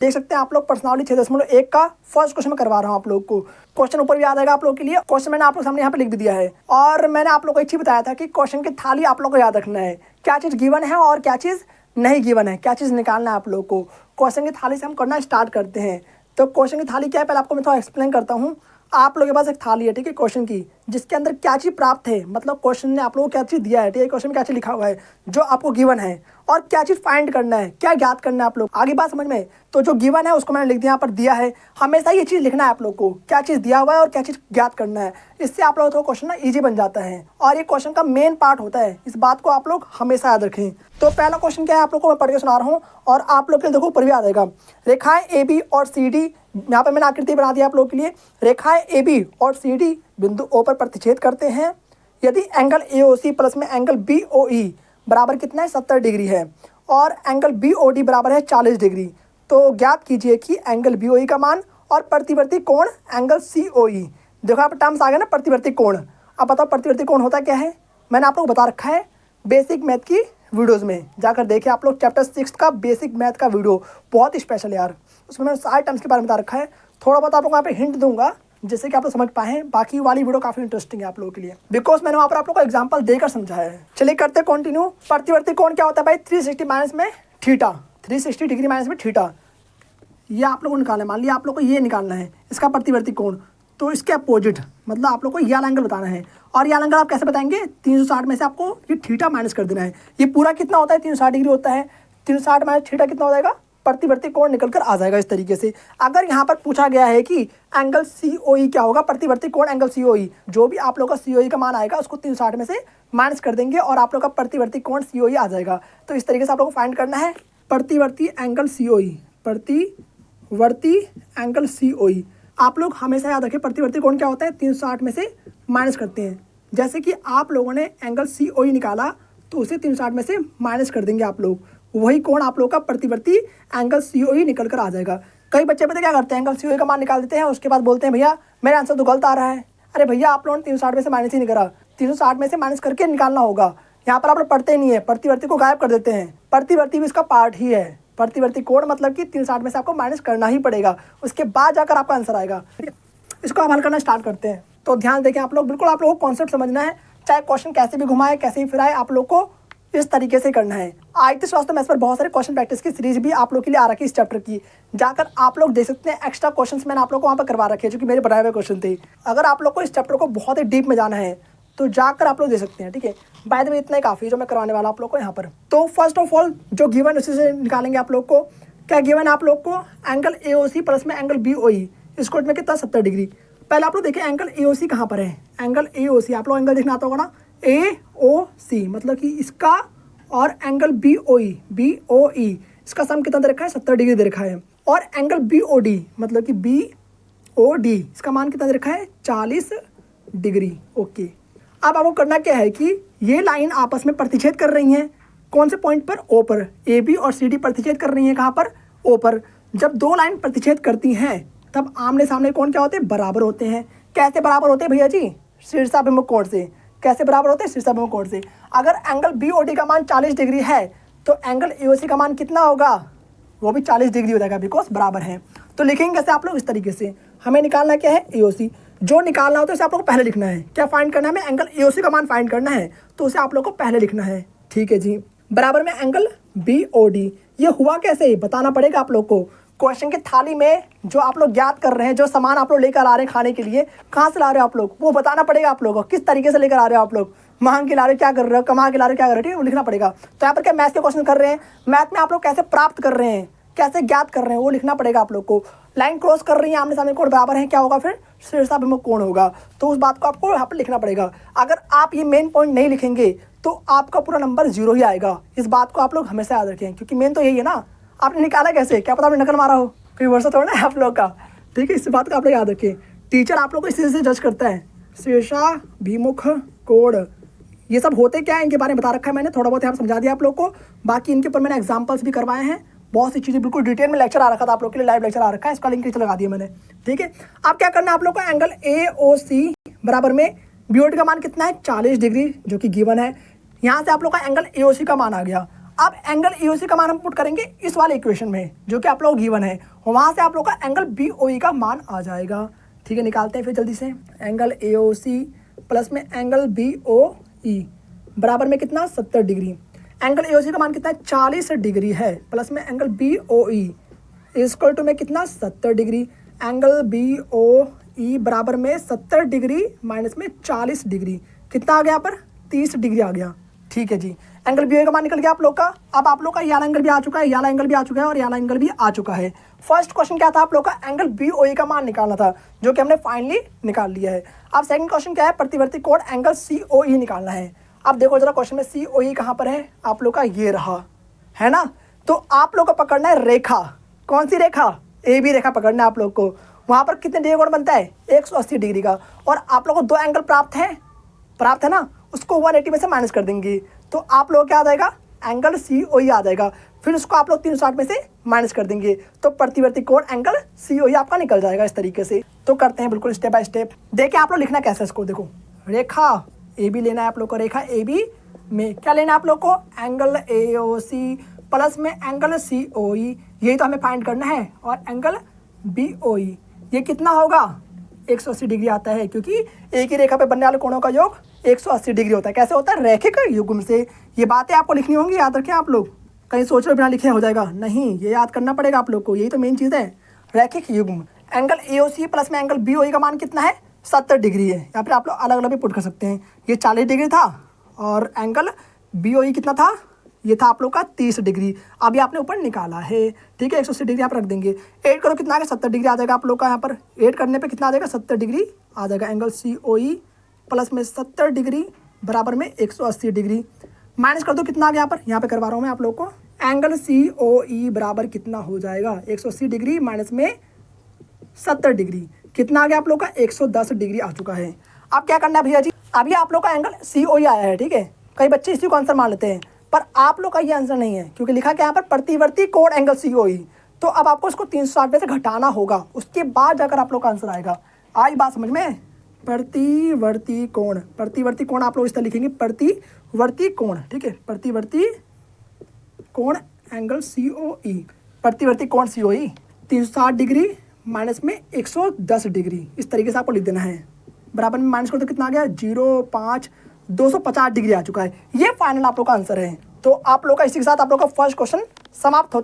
देख सकते हैं आप लोग प्रश्नावली 6.1 का फर्स्ट क्वेश्चन में करवा रहा हूँ आप लोग को। क्वेश्चन ऊपर भी याद आएगा आप लोगों के लिए। क्वेश्चन मैंने आप लोग सामने यहाँ पे लिख भी दिया है। और मैंने आप लोग को एक चीज बताया था कि क्वेश्चन की थाली आप लोग को याद रखना है, क्या चीज़ गिवन है और क्या चीज़ नहीं गिवन है, क्या चीज़ निकालना है आप लोग को। क्वेश्चन की थाली से हम करना स्टार्ट करते हैं। तो क्वेश्चन की थाली क्या है, पहले आपको मैं थोड़ा एक्सप्लेन करता हूँ। आप लोगों के पास एक थाली है, ठीक है, क्वेश्चन की, जिसके अंदर क्या चीज़ प्राप्त है, मतलब क्वेश्चन ने आप लोगों को क्या चीज़ दिया है, ठीक है, क्वेश्चन में क्या चीज़ लिखा हुआ है जो आपको गिवन है, और क्या चीज़ फाइंड करना है, क्या ज्ञात करना है आप लोग। आगे बात समझ में। तो जो गिवन है उसको मैंने लिख दिया, यहाँ पर दिया है। हमेशा ये चीज़ लिखना है आप लोग को, क्या चीज़ दिया हुआ है और क्या चीज़ ज्ञात करना है। इससे आप लोगों को क्वेश्चन ना ईजी बन जाता है और ये क्वेश्चन का मेन पार्ट होता है। इस बात को आप लोग हमेशा याद रखें। तो पहला क्वेश्चन क्या है आप लोग को मैं पढ़ के सुना रहा हूँ और आप लोग के लिए देखो ऊपर भी आ जाएगा। रेखाएं ए बी और सी डी, यहाँ पर मैंने आकृति बना दिया आप लोगों के लिए। रेखाएं ए बी और सी डी बिंदु ओ पर प्रतिच्छेद करते हैं यदि angle A O C plus में एंगल बी ओ ई बराबर कितना है, 70 डिग्री है, और एंगल बी ओ डी बराबर है 40 डिग्री। तो ज्ञात कीजिए कि एंगल बी ओ ई का मान और प्रतिवर्ती कोण एंगल सी ओ ई। देखो यहाँ पर टर्म्स आ गया ना, प्रतिवर्ती कोण। अब बताओ प्रतिवर्ती कोण होता क्या है, मैंने आप लोग को बता रखा है बेसिक मैथ की वीडियोज़ में, जाकर देखिए आप लोग चैप्टर 6 का बेसिक मैथ का वीडियो, बहुत स्पेशल यार। उसमें मैंने सारे टर्म्स के बारे में बता रखा है। थोड़ा बहुत आप लोग यहाँ पे हिंट दूंगा जिससे कि आप लोग समझ पाए। बाकी वाली वीडियो काफी इंटरेस्टिंग है आप लोगों के लिए, बिकॉज मैंने वहाँ पर आप लोग को एग्जांपल देकर समझाया है। चलिए करते कंटिन्यू। प्रतिवर्ती कोण क्या होता है भाई, 360 माइनस में थीटा, 360 डिग्री माइनस में थीटा। ये आप लोगों को निकालना है। मान लिया आप लोग को ये निकालना है इसका प्रतिवर्ती कोण, तो इसके अपोजिट मतलब आप लोग को ये एंगल बताना है। और ये एंगल आप कैसे बताएंगे, 360 में से आपको ये थीटा माइनस कर देना है। ये पूरा कितना होता है, 360 डिग्री होता है। 360 माइनस थीटा कितना हो जाएगा, प्रतिवर्ती कोण निकल कर आ जाएगा इस तरीके से। अगर यहाँ पर पूछा गया है कि एंगल सी ओ ई क्या होगा, प्रतिवर्ती कोण एंगल सी ओ ई, जो भी आप लोग का सी ओ ई का मान आएगा उसको 360 में से माइनस कर देंगे और आप लोग का प्रतिवर्ती कोण सी ओ ई आ जाएगा। तो इस तरीके से आप लोग को फाइंड करना है प्रतिवर्ती एंगल सी ओ ई, प्रतिवर्ती एंगल सी ओ ई। आप लोग हमेशा याद रखें प्रतिवर्ती कोण क्या होता है, 360 में से माइनस करते हैं। जैसे कि आप लोगों ने एंगल सी ओ ई निकाला तो उसे 360 में से माइनस कर देंगे आप लोग, वही कोण आप लोग का प्रतिवर्ती एंगल सी ओ ई निकल कर आ जाएगा। कई बच्चे पता क्या करते हैं, एंगल सी ओ ई का मान निकाल देते हैं, उसके बाद बोलते हैं भैया मेरा आंसर तो गलत आ रहा है। अरे भैया आप लोगों ने 360 में से माइनस ही नहीं करा, 360 में से माइनस करके निकालना होगा। यहाँ पर आप लोग पढ़ते नहीं है, प्रतिवर्ती को गायब कर देते हैं। प्रतिवर्ती भी इसका पार्ट ही है। प्रतिवर्ती कोण मतलब कि 360 में से आपको माइनस करना ही पड़ेगा, उसके बाद जाकर आपका आंसर आएगा। इसको आप हल करना स्टार्ट करते हैं। तो ध्यान देखें आप लोग, बिल्कुल आप लोगों को कॉन्सेप्ट समझना है। चाहे क्वेश्चन कैसे भी घुमाए कैसे भी फिराए, आप लोग को इस तरीके से करना है। आयत स्वास्थ्य मैथ्स पर बहुत सारे क्वेश्चन प्रैक्टिस की सीरीज भी आप लोग के लिए आ रखी है इस चैप्टर की, जाकर आप लोग देख सकते हैं। एक्स्ट्रा क्वेश्चंस मैंने आप लोग को वहाँ पर करवा रखे हैं जो कि मेरे बनाए हुए क्वेश्चन थे। अगर आप लोग को इस चैप्टर को बहुत ही डीप में जाना है तो जाकर आप लोग देख सकते हैं, ठीक है। बाय द वे इतना ही काफ़ी है जो मैं करवाने वाला आप लोग को यहाँ पर। तो फर्स्ट ऑफ ऑल जो गिवन उसी से निकालेंगे आप लोग को। क्या गिवन है आप लोग को, angle A O C plus में एंगल बी ओ ई, इसको में कितना 70 डिग्री। पहले आप लोग देखिए एंगल ए ओ सी कहाँ पर है, एंगल ए ओ सी आप लोग एंगल देखना आता होगा ना, ए ओ सी मतलब कि इसका और एंगल बी ओ ई इसका सम कितना दे रखा है, 70 डिग्री दे रखा है। और एंगल बी ओ डी मतलब कि बी ओ डी इसका मान कितना दे रखा है, 40 डिग्री। ओके, अब आपको करना क्या है कि ये लाइन आपस में प्रतिच्छेद कर रही हैं। कौन से पॉइंट पर, ओ पर। ए बी और सी डी प्रतिच्छेद कर रही हैं कहाँ पर, ओ पर। जब दो लाइन प्रतिच्छेद करती हैं तब आमने सामने कोण क्या होते हैं, बराबर होते हैं। कैसे बराबर होते हैं भैया जी, शीर्षाभिमुख कोण से। कैसे बराबर होते हैं, शीर्षाभिमुख कोण से। अगर एंगल बी ओ डी का मान 40 डिग्री है तो एंगल ए ओ सी का मान कितना होगा, वो भी 40 डिग्री हो जाएगा, बिकॉज बराबर है। तो लिखेंगे कैसे आप लोग, इस तरीके से। हमें निकालना क्या है, ए ओ सी। जो निकालना होता है उसे आप लोग को पहले लिखना है। क्या फाइंड करना है हमें, एंगल ए ओ सी का मान फाइंड करना है, तो उसे आप लोग को पहले लिखना है, ठीक है जी। बराबर में एंगल बी ओ डी। ये हुआ कैसे बताना पड़ेगा आप लोग को। क्वेश्चन की थाली में जो आप लोग ज्ञात कर रहे हैं, जो सामान आप लोग लेकर आ रहे हैं खाने के लिए, कहाँ से ला रहे हो आप लोग, वो बताना पड़ेगा आप लोगों को। किस तरीके से लेकर आ रहे हो आप लोग, मांग के ला रहे हो, क्या कर रहे हो, कमा के ला रहे हो, क्या कर रहे हो, ठीक है, वो लिखना पड़ेगा। तो यहाँ पर क्या मैथ के क्वेश्चन कर रहे हैं, मैथ में आप लोग कैसे प्राप्त कर रहे हैं, कैसे ज्ञात कर रहे हैं, वो लिखना पड़ेगा आप लोग को। लाइन क्रॉस कर रही है, आमने सामने कोण बराबर है, क्या होगा फिर, शीर्षाभिमुख कोण होगा। तो उस बात को आपको यहाँ पर लिखना पड़ेगा। अगर आप ये मेन पॉइंट नहीं लिखेंगे तो आपका पूरा नंबर 0 ही आएगा। इस बात को आप लोग हमेशा याद रखें, क्योंकि मेन तो यही है ना। आपने निकाला कैसे, क्या पता आपने नकल मारा हो, कोई वर्षा थोड़ा है आप लोग का, ठीक है। इस बात को आप लोग याद रखें। टीचर आप लोग को इस चीज़ से जज करता है। शीर्षाभिमुख कोण ये सब होते क्या है, इनके बारे में बता रखा है मैंने, थोड़ा बहुत यहाँ समझा दिया आप लोग को। बाकी इनके ऊपर मैंने एग्जाम्पल्स भी करवाए हैं, बहुत सी चीज़ें बिल्कुल डिटेल में लेक्चर आ रखा था आप लोग के लिए, लाइव लेक्चर आ रखा है, इसका लिंक नीचे लगा दिया मैंने, ठीक है। अब क्या करना है आप लोग को, एंगल ए ओ सी बराबर में बी ओ डी का मान कितना है, 40 डिग्री, जो कि गिवन है। यहाँ से आप लोग का एंगल ए ओ सी का मान आ गया। अब एंगल EOC का मान हम पुट करेंगे इस वाले इक्वेशन में जो कि आप लोग गिवन है, वहाँ से आप लोग का एंगल BOE का मान आ जाएगा। ठीक है, निकालते हैं फिर जल्दी से। एंगल AOC प्लस में एंगल BOE बराबर में कितना 70 डिग्री। एंगल AOC का मान कितना है 40 डिग्री है, प्लस में एंगल BOE इक्वल टू में कितना 70 डिग्री। एंगल BOE बराबर में 70 डिग्री माइनस में 40 डिग्री, कितना आ गया यहाँ पर 30 डिग्री आ गया। ठीक है जी, एंगल BOE का मान निकल गया आप लोग का। अब आप लोग का ये वाला एंगल भी आ चुका है, ये वाला एंगल भी आ चुका है और ये वाला एंगल भी आ चुका है। फर्स्ट क्वेश्चन क्या था आप लोग का, एंगल BOE का मान निकालना था, जो कि हमने फाइनली निकाल लिया है। अब सेकंड क्वेश्चन क्या है, प्रतिवर्ती कोण एंगल COE निकालना है। अब देखो जरा क्वेश्चन में COE कहाँ पर है, आप लोग का ये रहा है ना। तो आप लोग को पकड़ना है रेखा, कौन सी रेखा, AB रेखा पकड़ना है आप लोग को। वहाँ पर कितने डिग्री कोण बनता है 180 डिग्री का, और आप लोग को दो एंगल प्राप्त है ना, उसको 180 में से माइनस कर देंगे तो आप लोग क्या आ जाएगा, एंगल COE आ जाएगा। फिर उसको आप लोग 360 में से माइनस कर देंगे तो प्रतिवर्ती कोण एंगल COE आपका निकल जाएगा इस तरीके से। तो करते हैं बिल्कुल स्टेप बाय स्टेप। देखिए आप लोग लिखना कैसे इसको, देखो रेखा AB लेना है आप लोग को, रेखा AB में क्या लेना है आप लोग को, एंगल AOC प्लस में एंगल COE, यही तो हमें फाइंड करना है, और एंगल BOE ये कितना होगा 180 डिग्री आता है, क्योंकि एक ही रेखा पे बनने वाले कोणों का योग 180 डिग्री होता है। कैसे होता है, रैखिक युग्म से। ये बातें आपको लिखनी होंगी, याद रखें आप लोग, कहीं सोच रहे बिना लिखे हो जाएगा नहीं, ये याद करना पड़ेगा आप लोग को, यही तो मेन चीज़ है, रैखिक युग्म। एंगल AOC प्लस में एंगल BOE का मान कितना है 70 डिग्री है, या फिर आप लोग अलग अलग भी पुट कर सकते हैं। ये 40 डिग्री था और एंगल BOE कितना था, ये था आप लोग का 30 डिग्री। अभी आपने ऊपर निकाला है, ठीक है, 180 डिग्री यहाँ पर रख देंगे। ऐड करो कितना आ गया 70 डिग्री आ जाएगा आप लोग का, यहाँ पर ऐड करने पे कितना आ जाएगा 70 डिग्री आ जाएगा। एंगल COE प्लस में 70 डिग्री बराबर में 180 डिग्री, माइनस कर दो कितना आ गया यहाँ पे करवा रहा हूँ मैं आप लोग को। एंगल COE बराबर कितना हो जाएगा 180 डिग्री माइनस में 70 डिग्री, कितना आ गया आप लोग का 110 डिग्री आ चुका है। अब क्या करना है भैया जी, अभी आप लोग का एंगल COE आया है, ठीक है, कई बच्चे इसी को आंसर मान लेते हैं, पर आप लोग का ये आंसर नहीं है, क्योंकि लिखा क्या यहाँ पर प्रतिवर्ती कोण एंगल COE। तो अब आपको इसको 360 में से घटाना होगा, उसके बाद जाकर आप लोग का आंसर आएगा। आई बात समझ में, प्रतिवर्ती कोण आप लोग इस तरह लिखेंगे, प्रतिवर्ती कोण, ठीक है, प्रतिवर्ती कोण एंगल COE, प्रतिवर्ती कोण COE 360 डिग्री माइनस में 110 डिग्री, इस तरीके से आपको लिख देना है। बराबर में माइनस कर तो कितना आ गया 0.5 250 डिग्री आ चुका है। ये फाइनल आप लोग का आंसर है। तो आप लोग का इसी के साथ आप लोग का फर्स्ट क्वेश्चन समाप्त होता है।